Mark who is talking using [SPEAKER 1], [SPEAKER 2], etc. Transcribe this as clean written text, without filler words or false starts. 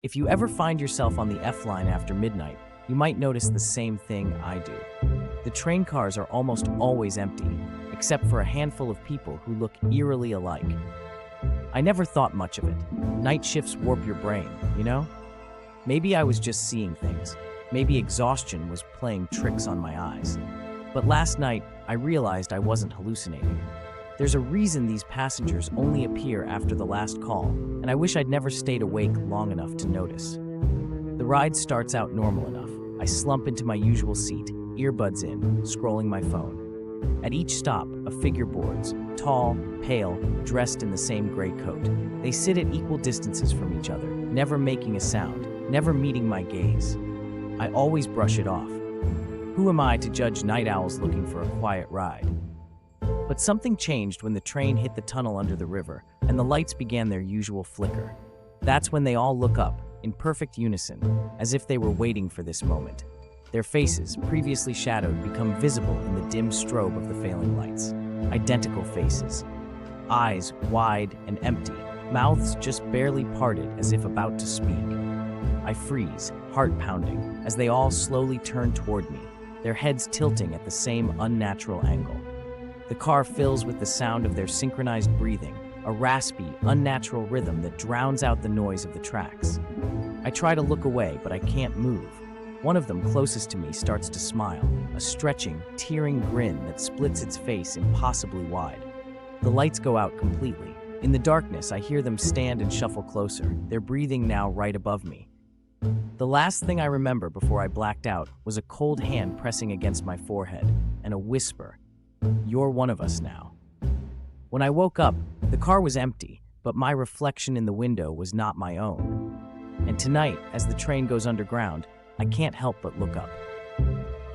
[SPEAKER 1] If you ever find yourself on the F line after midnight, you might notice the same thing I do. The train cars are almost always empty, except for a handful of people who look eerily alike. I never thought much of it. Night shifts warp your brain, you know? Maybe I was just seeing things. Maybe exhaustion was playing tricks on my eyes. But last night, I realized I wasn't hallucinating. There's a reason these passengers only appear after the last call, and I wish I'd never stayed awake long enough to notice. The ride starts out normal enough. I slump into my usual seat, earbuds in, scrolling my phone. At each stop, a figure boards, tall, pale, dressed in the same gray coat. They sit at equal distances from each other, never making a sound, never meeting my gaze. I always brush it off. Who am I to judge night owls looking for a quiet ride? But something changed when the train hit the tunnel under the river, and the lights began their usual flicker. That's when they all look up, in perfect unison, as if they were waiting for this moment. Their faces, previously shadowed, become visible in the dim strobe of the failing lights. Identical faces. Eyes wide and empty, mouths just barely parted as if about to speak. I freeze, heart pounding, as they all slowly turn toward me, their heads tilting at the same unnatural angle. The car fills with the sound of their synchronized breathing, a raspy, unnatural rhythm that drowns out the noise of the tracks. I try to look away, but I can't move. One of them closest to me starts to smile, a stretching, tearing grin that splits its face impossibly wide. The lights go out completely. In the darkness, I hear them stand and shuffle closer, their breathing now right above me. The last thing I remember before I blacked out was a cold hand pressing against my forehead, and a whisper, "You're one of us now." When I woke up, the car was empty, but my reflection in the window was not my own. And tonight, as the train goes underground, I can't help but look up.